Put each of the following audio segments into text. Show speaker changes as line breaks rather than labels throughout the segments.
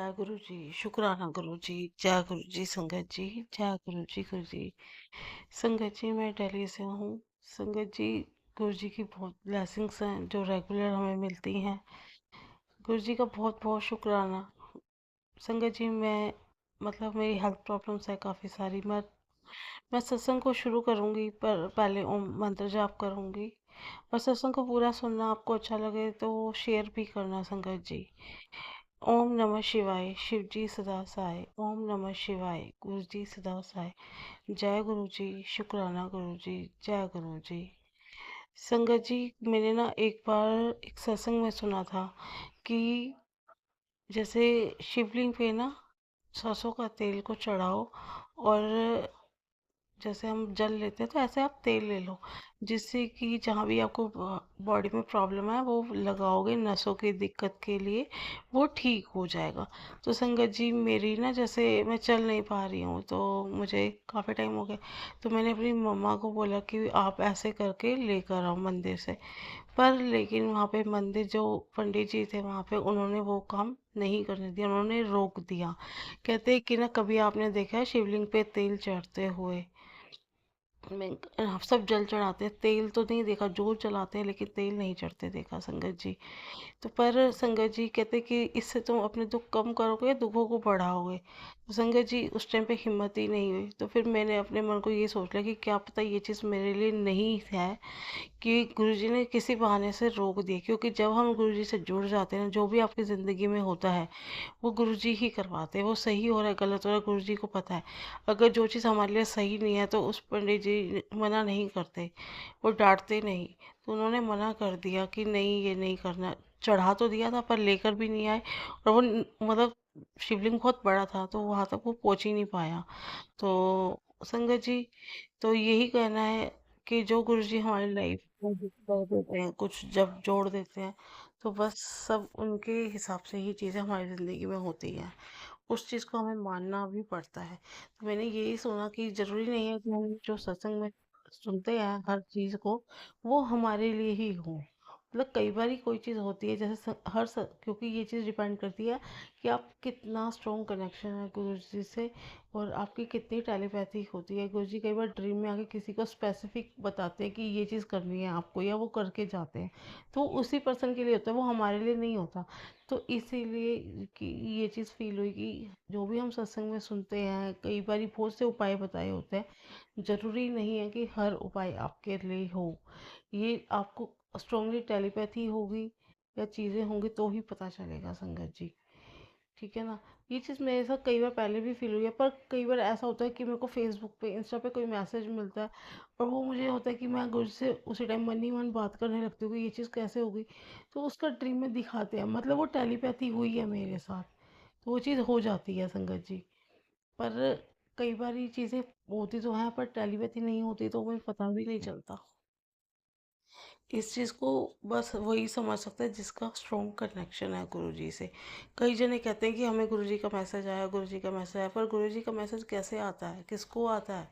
जय गुरु जी। शुक्राना गुरु जी। जय गुरु जी। संगत जी। जय गुरु जी। गुरु जी। संगत जी, मैं दिल्ली से हूँ। संगत जी, गुरु जी की बहुत ब्लेसिंग्स हैं जो रेगुलर हमें मिलती हैं। गुरु जी का बहुत बहुत शुक्राना। संगत जी, मैं मतलब मेरी हेल्थ प्रॉब्लम्स है काफ़ी सारी। मैं सत्संग को शुरू करूँगी, पर पहले ओम मंत्र जाप करूँगी। और सत्संग को पूरा सुनना, आपको अच्छा लगे तो शेयर भी करना संगत जी। ओम नमः शिवाय। शिव जी सदा सहाय। ओम नमः शिवाय। गुरु जी सदा सहाय। जय गुरु जी। शुक्राना गुरु जी। जय गुरु जी। संगत जी, मैंने ना एक बार एक सत्संग में सुना था कि जैसे शिवलिंग पे ना सरसों का तेल को चढ़ाओ, और जैसे हम जल लेते हैं तो ऐसे आप तेल ले लो, जिससे कि जहाँ भी आपको बॉडी में प्रॉब्लम है वो लगाओगे नसों की दिक्कत के लिए, वो ठीक हो जाएगा। तो संगत जी, मेरी ना जैसे मैं चल नहीं पा रही हूँ, तो मुझे काफ़ी टाइम हो गया, तो मैंने अपनी मम्मा को बोला कि आप ऐसे करके लेकर आओ मंदिर से। पर लेकिन वहाँ पे मंदिर जो पंडित जी थे वहाँ पे, उन्होंने वो काम नहीं करने दिया, उन्होंने रोक दिया। कहते कि ना, कभी आपने देखा है शिवलिंग पे तेल चढ़ते हुए? मैं सब जल चढ़ाते हैं, तेल तो नहीं देखा। जोत जलाते हैं लेकिन तेल नहीं चढ़ते देखा संगत जी। तो पर संगत जी कहते कि इससे तुम अपने दुख कम करोगे या दुखों को बढ़ाओगे? तो संगत जी, उस टाइम पे हिम्मत ही नहीं हुई। तो फिर मैंने अपने मन को ये सोच लिया कि क्या पता ये चीज़ मेरे लिए नहीं है, कि गुरुजी ने किसी बहाने से रोक दिया। क्योंकि जब हम गुरुजी से जुड़ जाते हैं ना, जो भी आपकी ज़िंदगी में होता है वो गुरुजी ही करवाते हैं। वो सही हो रहा है गलत हो रहा है, गुरुजी को पता है। अगर जो चीज़ हमारे लिए सही नहीं है तो उस पंडित जी मना नहीं करते, वो डांटते नहीं। तो उन्होंने मना कर दिया कि नहीं, ये नहीं करना। चढ़ा तो दिया था पर लेकर भी नहीं आए। और वो मतलब शिवलिंग बहुत बड़ा था, तो वहाँ तक वो पहुँच ही नहीं पाया। तो संगत जी, तो यही कहना है कि जो गुरुजी हमारी लाइफ में कुछ कर देते हैं, कुछ जब जोड़ देते हैं, तो बस सब उनके हिसाब से ही चीज़ें हमारी ज़िंदगी में होती हैं। उस चीज़ को हमें मानना भी पड़ता है। तो मैंने यही सुना कि ज़रूरी नहीं है कि हम जो सत्संग में सुनते हैं हर चीज़ को, वो हमारे लिए ही हो। मतलब कई बार कोई चीज़ होती है, जैसे क्योंकि ये चीज़ डिपेंड करती है कि आप कितना स्ट्रॉन्ग कनेक्शन है गुरु जी से, और आपकी कितनी टेलीपैथी होती है। गुरु जी कई बार ड्रीम में आके किसी को स्पेसिफिक बताते हैं कि ये चीज़ करनी है आपको, या वो करके जाते हैं। तो उसी पर्सन के लिए होता है, वो हमारे लिए नहीं होता। तो इसीलिए कि ये चीज़ फील हुई कि जो भी हम सत्संग में सुनते हैं, कई बार बहुत से उपाय बताए होते हैं, ज़रूरी नहीं है कि हर उपाय आपके लिए हो। ये आपको स्ट्रांगली टेलीपैथी होगी या चीज़ें होंगी तो ही पता चलेगा संगत जी। ठीक है ना? ये चीज़ मेरे साथ कई बार पहले भी फील हुई है, पर कई बार ऐसा होता है कि मेरे को फेसबुक पे, इंस्टा पे कोई मैसेज मिलता है, और वो मुझे होता है कि मैं गुरु से उसी टाइम मन ही मन बात करने लगती हूँ कि ये चीज़ कैसे होगी। तो उसका ड्रीम में दिखाते हैं, मतलब वो टेलीपैथी हुई है मेरे साथ। तो वो चीज़ हो जाती है संगत जी। पर कई बार ये चीज़ें होती तो हैं, पर टेलीपैथी नहीं होती तो हमें पता भी नहीं चलता। इस चीज़ को बस वही समझ सकता है जिसका स्ट्रॉन्ग कनेक्शन है गुरुजी से। कई जने कहते हैं कि हमें गुरुजी का मैसेज आया, गुरुजी का मैसेज आया, पर गुरुजी का मैसेज कैसे आता है, किसको आता है?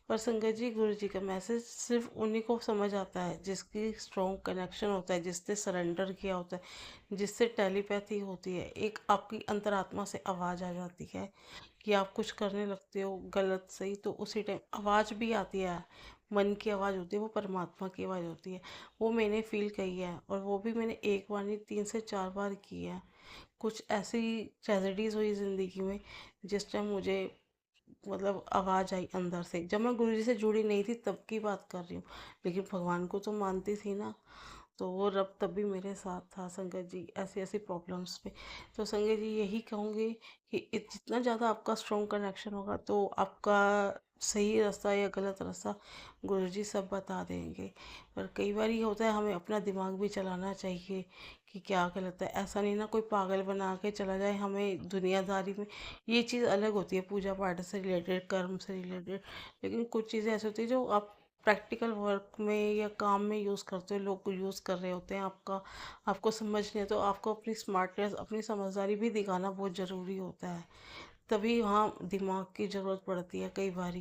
पर संगत जी, गुरुजी का मैसेज सिर्फ उन्हीं को समझ आता है जिसकी स्ट्रॉन्ग कनेक्शन होता है, जिसने सरेंडर किया होता है, जिससे टेलीपैथी होती है। एक आपकी अंतरात्मा से आवाज़ आ जाती है कि आप कुछ करने लगते हो गलत सही, तो उसी टाइम आवाज़ भी आती है। मन की आवाज़ होती है, वो परमात्मा की आवाज़ होती है। वो मैंने फील की है, और वो भी मैंने एक बार नहीं 3 से 4 बार की है। कुछ ऐसी ट्रेजेडीज़ हुई ज़िंदगी में जिस टाइम मुझे मतलब आवाज़ आई अंदर से। जब मैं गुरु जी से जुड़ी नहीं थी तब की बात कर रही हूँ, लेकिन भगवान को तो मानती थी ना। तो वो रब तब भी मेरे साथ था संगत जी, ऐसी ऐसी प्रॉब्लम्स पे। तो संगत जी, यही कहूँगी कि जितना ज़्यादा आपका स्ट्रॉन्ग कनेक्शन होगा, तो आपका सही रास्ता या गलत रास्ता गुरुजी सब बता देंगे। पर कई बार ये होता है, हमें अपना दिमाग भी चलाना चाहिए कि क्या गलत है। ऐसा नहीं ना कोई पागल बना के चला जाए हमें दुनियादारी में। ये चीज़ अलग होती है, पूजा पाठ से रिलेटेड, कर्म से रिलेटेड। लेकिन कुछ चीज़ें ऐसी होती है जो आप प्रैक्टिकल वर्क में या काम में यूज़ करते हो, लोग यूज़ कर रहे होते हैं आपका, आपको समझ नहीं है, तो आपको अपनी स्मार्टनेस, अपनी समझदारी भी दिखाना बहुत ज़रूरी होता है। तभी वहाँ दिमाग की ज़रूरत पड़ती है कई बारी।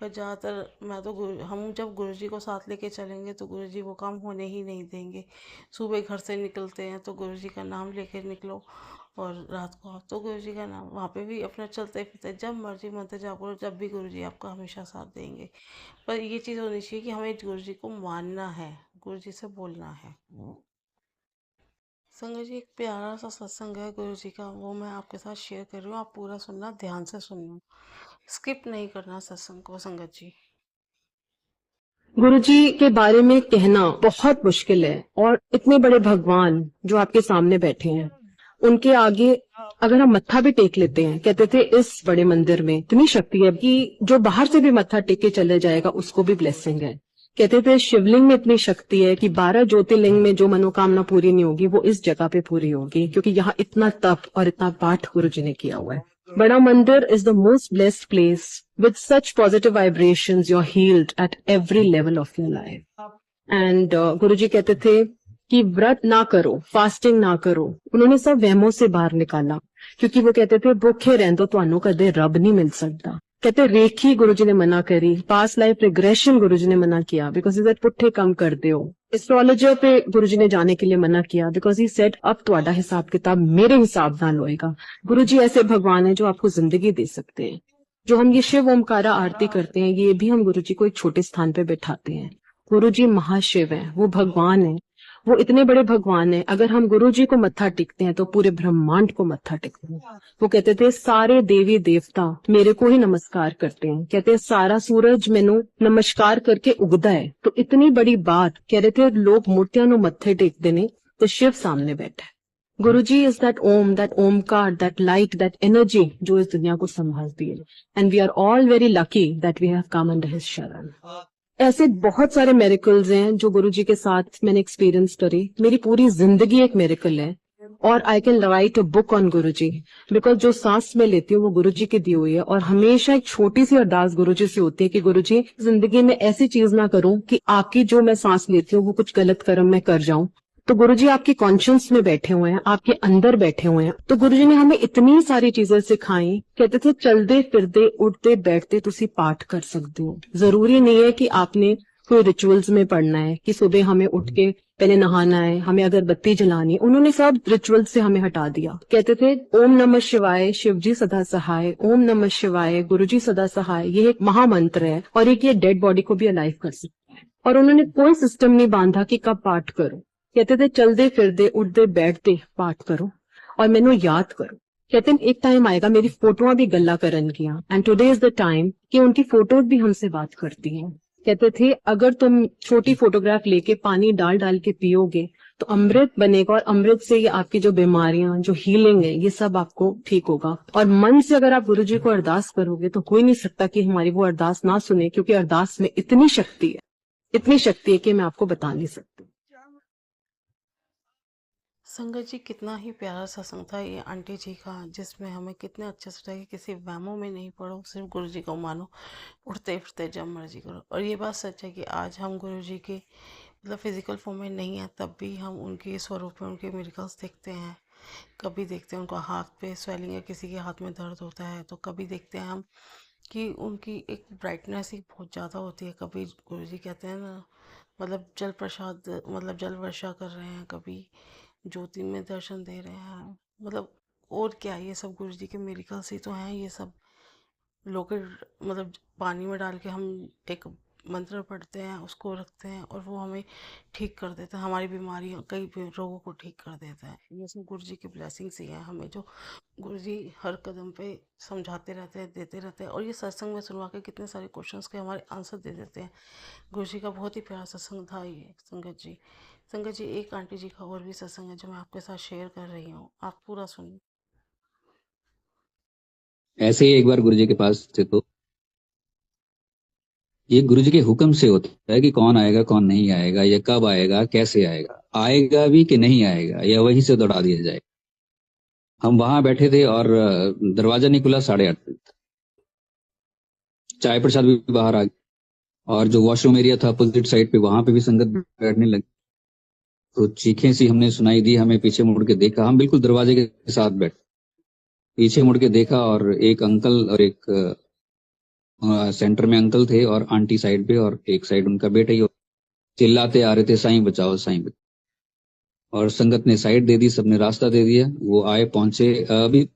पर ज़्यादातर मैं तो हम जब गुरुजी को साथ लेके चलेंगे तो गुरुजी वो काम होने ही नहीं देंगे। सुबह घर से निकलते हैं तो गुरुजी का नाम लेके निकलो, और रात को आप तो गुरु जी का नाम वहाँ पे भी अपना चलते फिरते जब मर्जी मंत्र जाप करो, जब भी गुरु जी आपका हमेशा साथ देंगे। पर ये चीज़ होनी चाहिए कि हमें गुरु जी को मानना है, गुरु जी से बोलना है। संगत जी, एक प्यारा सा सत्संग है गुरु जी का, वो मैं आपके साथ शेयर कर रही हूँ। आप पूरा सुनना, ध्यान से सुनना, स्किप नहीं करना सत्संग को संगत जी।
गुरु जी के बारे में कहना बहुत मुश्किल है, और इतने बड़े भगवान जो आपके सामने बैठे हैं, उनके आगे अगर हम मत्था भी टेक लेते हैं, कहते थे इस बड़े मंदिर में इतनी शक्ति है कि जो बाहर से भी मत्था टेक के चले जाएगा उसको भी ब्लेसिंग है। कहते थे शिवलिंग में इतनी शक्ति है कि 12 ज्योतिर्लिंग में जो मनोकामना पूरी नहीं होगी वो इस जगह पे पूरी होगी, क्योंकि यहाँ इतना तप और इतना पाठ गुरु जी ने किया हुआ है। Bada Mandir is the most blessed place. With such positive vibrations, you're healed at every level of your life. And गुरुजी कहते थे कि व्रत ना करो, फास्टिंग ना करो। उन्होंने सब वहमों से बाहर निकाला, क्योंकि वो कहते थे भूखे रहंदो ਤੁਹਾਨੂੰ कदे रब नहीं मिल सकता। कहते रेखी गुरुजी ने मना करी, पास्ट लाइफ रिग्रेशन गुरुजी ने मना किया, बिकॉज इज पुट्ठे कम कर दो। एस्ट्रोलॉजर पे गुरुजी ने जाने के लिए मना किया, बिकॉज ही सेड अब ਤੁਹਾਡਾ हिसाब किताब मेरे हिसाब नाल होएगा। गुरुजी ऐसे भगवान है जो आपको जिंदगी दे सकते हैं। जो हम ये शिव ओमकारा आरती करते हैं, ये भी हम गुरुजी को एक छोटे स्थान पे बैठाते हैं। गुरुजी महाशिव है, वो भगवान है, वो इतने बड़े भगवान है। अगर हम गुरुजी को मत्था टेकते हैं तो पूरे ब्रह्मांड को मत्था टेकते हैं। वो कहते थे सारे देवी देवता मेरे को ही नमस्कार करते हैं। कहते हैं सारा सूरज मैनू नमस्कार करके उगदा है। तो इतनी बड़ी बात कह रहे थे, लोग मूर्तियां नु मत्थे टेकते ने तो शिव सामने बैठा है। Guruji is that Omkar, that light, that energy जो इस दुनिया को संभालती है। And we are all very lucky that we have come under his शरण। ऐसे बहुत सारे मेरिकल्स हैं जो गुरुजी के साथ मैंने एक्सपीरियंस करे। मेरी पूरी जिंदगी एक मेरिकल है, और I can write a book on Guruji, because जो सांस मैं लेती हूँ वो गुरुजी की दी हुई है। और हमेशा एक छोटी सी अरदास गुरुजी से होती है कि गुरुजी जिंदगी में ऐसी चीज ना करूं कि आपकी जो मैं सांस लेती हूँ वो कुछ गलत कर्म मैं कर जाऊं। तो गुरुजी आपकी कॉन्शियस में बैठे हुए हैं, आपके अंदर बैठे हुए हैं। तो गुरुजी ने हमें इतनी सारी चीजें सिखाई। कहते थे चलते फिरते उठते बैठते तुसी पाठ कर सकते हो। जरूरी नहीं है कि आपने कोई रिचुअल्स में पढ़ना है कि सुबह हमें उठ के पहले नहाना है, हमें अगरबत्ती जलानी है। उन्होंने सब रिचुअल से हमें हटा दिया। कहते थे ओम नमः शिवाय, शिव जी सदा सहाय, ओम नमः शिवाय, गुरु जी सदा सहाय। ये एक महामंत्र है, और एक ये डेड बॉडी को भी अलाइव कर सकता है। और उन्होंने कोई सिस्टम नहीं बांधा कि कब पाठ करो। कहते थे चलते फिरते उठते बैठते पाठ करो और मैनू याद करो। कहते हैं एक टाइम आएगा मेरी फोटोआं भी गल्ला करन गियां, and today is the time कि उनकी फोटोज भी हमसे बात करती हैं। कहते थे अगर तुम छोटी फोटोग्राफ लेके पानी डाल डाल के पियोगे तो अमृत बनेगा, और अमृत से ये आपकी जो बीमारियां, जो हीलिंग है, ये सब आपको ठीक होगा। और मन से अगर आप गुरुजी को अरदास करोगे तो कोई नहीं सकता कि हमारी वो अरदास ना सुने, क्योंकि अरदास में इतनी शक्ति है, इतनी शक्ति है कि मैं आपको बता नहीं सकती।
संगत जी, कितना ही प्यारा सत्संग था ये आंटी जी का, जिसमें हमें कितने अच्छे से कि किसी वहमों में नहीं पड़ो, सिर्फ गुरु जी को मानो, उठते फिरते जब मर्जी करो। और ये बात सच है कि आज हम गुरु जी के मतलब फिजिकल फॉर्म में नहीं है, तब भी हम उनके स्वरूप में उनके मिरेकल्स देखते हैं। कभी देखते हैं उनका हाथ पे स्वेलिंग है, किसी के हाथ में दर्द होता है, तो कभी देखते हैं हम कि उनकी एक ब्राइटनेस ही बहुत ज़्यादा होती है। कभी गुरु जी कहते हैं ना, मतलब जल प्रसाद, मतलब जल वर्षा कर रहे हैं, कभी ज्योति में दर्शन दे रहे हैं। मतलब और क्या, ये सब गुरु जी के मिरेकल्स ही तो हैं। ये सब लोकेट मतलब पानी में डाल के हम एक मंत्र पढ़ते हैं, उसको रखते हैं, और वो हमें ठीक कर देता है, हमारी बीमारियों कई रोगों को ठीक कर देता है। ये सब गुरु जी की ब्लेसिंग्स ही हैं हमें, जो गुरु जी हर कदम पे समझाते रहते हैं, देते रहते हैं। और ये सत्संग में सुनवा के कितने सारे क्वेश्चंस के हमारे आंसर दे देते हैं। गुरु जी का बहुत ही प्यारा सत्संग था ये संगत जी। संगत जी, एक आंटी जी का और भी सत्संग है जो मैं आपके साथ शेयर कर रही हूँ, आप पूरा सुनिए।
ऐसे ही एक बार गुरुजी के पास थे, तो ये गुरुजी के हुक्म से होता है कि कौन आएगा कौन नहीं आएगा, या कब आएगा, कैसे आएगा, आएगा भी कि नहीं आएगा, या वहीं से दौड़ा दिया जाएगा। हम वहां बैठे थे और दरवाजा नहीं खुला, 8:30 बजे तक। चाय प्रसाद भी बाहर आ गया, और जो वॉशरूम एरिया था अपोजिट साइड पे, वहां पे भी संगत बैठने लगी। तो चीखें सी हमने सुनाई दी, हमें पीछे मुड़ के देखा, हम बिल्कुल दरवाजे के साथ बैठे, पीछे मुड़ के देखा, और एक अंकल और एक सेंटर में अंकल थे, और आंटी साइड पे, और एक साइड उनका बेटा ही चिल्लाते आ रहे थे, साईं बचाओ साईं बचाओ। और संगत ने साइड दे दी, सबने रास्ता दे दिया। वो आए, पहुंचे, अभी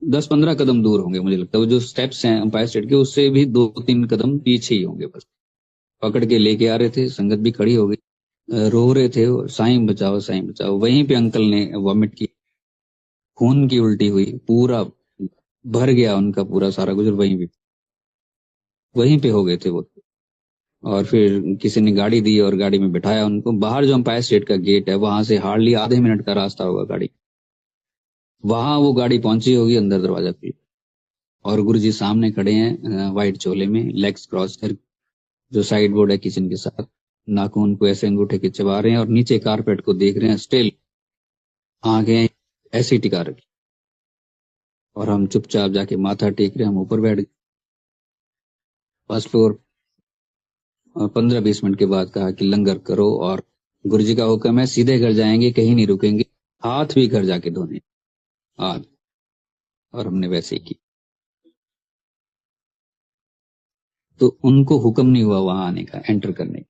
10-15 कदम दूर होंगे मुझे लगता है। वो जो स्टेप्स हैं एम्पायर स्टेट के, उससे भी 2-3 कदम पीछे ही होंगे बस। पकड़ के लेके आ रहे थे, संगत भी खड़ी हो गई, रो रहे थे, साईं बचाओ साईं बचाओ। वहीं पे अंकल ने वॉमिट की, खून की उल्टी हुई, पूरा भर गया उनका पूरा सारा गुजर, वहीं पे हो गए थे वो। और फिर किसी ने गाड़ी दी और गाड़ी में बिठाया उनको। बाहर जो अंपायर स्टेट का गेट है, वहां से हार्डली आधे मिनट का रास्ता होगा गाड़ी, वहां वो गाड़ी पहुंची होगी, अंदर दरवाजा खुला और गुरुजी सामने खड़े हैं, व्हाइट चोले में, लेग्स क्रॉस कर, जो साइड बोर्ड है किचन के साथ, नाखून को ऐसे अंगूठे के चबा रहे हैं और नीचे कारपेट को देख रहे हैं, स्टिल आंखें ऐसी टिका रखी। और हम चुपचाप जाके माथा टेक रहे हैं, हम ऊपर बैठ गए फर्स्ट फ्लोर। 15-20 मिनट के बाद कहा कि लंगर करो, और गुरुजी का हुक्म है सीधे घर जाएंगे, कहीं नहीं रुकेंगे, हाथ भी घर जाके धोने, हाथ। और हमने वैसे ही की। तो उनको हुक्म नहीं हुआ वहां आने का, एंटर करने का।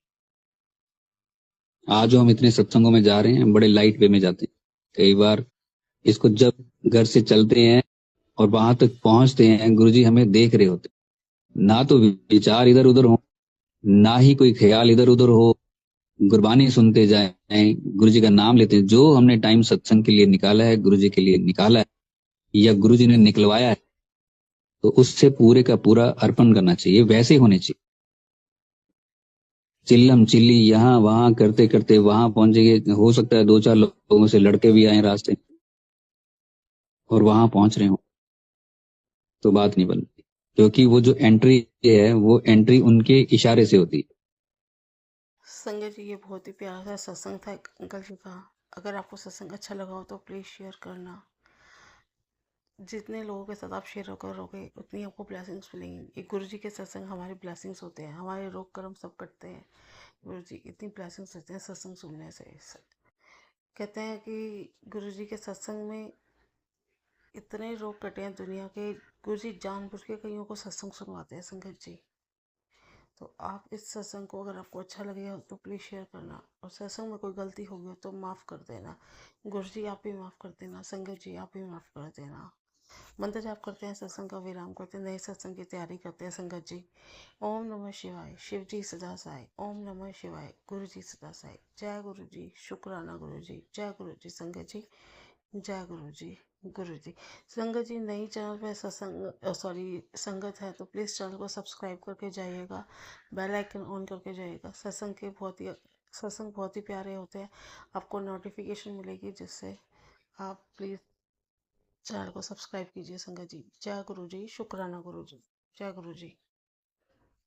आज जो हम इतने सत्संगों में जा रहे हैं, बड़े लाइट वे में जाते हैं। कई बार इसको जब घर से चलते हैं और वहां तक पहुंचते हैं, गुरुजी हमें देख रहे होते, ना तो विचार इधर उधर हो, ना ही कोई ख्याल इधर उधर हो, गुरबानी सुनते जाएं, गुरुजी का नाम लेते हैं। जो हमने टाइम सत्संग के लिए निकाला है, गुरुजी के लिए निकाला है, या गुरुजी ने निकलवाया है, तो उससे पूरे का पूरा अर्पण करना चाहिए, वैसे होने चाहिए। चिल्लम चिल्ली यहाँ वहां करते करते वहां पहुंचेंगे, हो सकता है 2-4 लोगों से लड़के भी आए रास्ते और वहां पहुंच रहे हो, तो बात नहीं बनती। क्योंकि वो जो एंट्री है, वो एंट्री उनके इशारे से होती है।
संजय जी, ये बहुत ही प्यारा सा सत्संग था अंकल जी का। अगर आपको सत्संग अच्छा लगा हो तो प्लीज़ शेयर करना। जितने लोगों के साथ आप शेयर करोगे उतनी आपको ब्लेसिंग्स मिलेंगी। ये गुरु जी के सत्संग हमारे ब्लेसिंग्स होते हैं, हमारे रोग कर्म सब कटते हैं। गुरु जी इतनी ब्लेसिंग्स देते हैं सत्संग सुनने से। कहते हैं कि गुरु जी के सत्संग में इतने रोग कटे हैं दुनिया के। गुरु जी जानबूझ के कईयों को सत्संग सुनवाते हैं संगत जी। तो आप इस सत्संग को अगर आपको अच्छा लगेगा तो प्लीज़ शेयर करना, और सत्संग में कोई गलती होगी हो तो माफ़ कर देना। गुरु जी आप भी माफ़ कर देना, संगत जी आप भी माफ़ कर देना। मंत्र जाप करते हैं, सत्संग का विराम करते हैं, नए सत्संग की तैयारी करते हैं संगत जी। ओम नमः शिवाय, शिव जी सदा साई। ओम नमः शिवाय, गुरु जी सदा साई। जय गुरु जी, शुक्राना गुरु जी, जय गुरु जी संगत जी, जय गुरु जी। गुरु जी संगत जी, नई चैनल पे सत्संग सॉरी संगत है तो प्लीज़ चैनल को सब्सक्राइब करके जाइएगा, बेल आइकन ऑन करके जाइएगा। सत्संग बहुत ही प्यारे होते हैं, आपको नोटिफिकेशन मिलेगी, जिससे आप प्लीज़ चैनल को सब्सक्राइब कीजिए संगत जी। जय गुरु जी, शुक्राना गुरु जी, जय गुरु जी।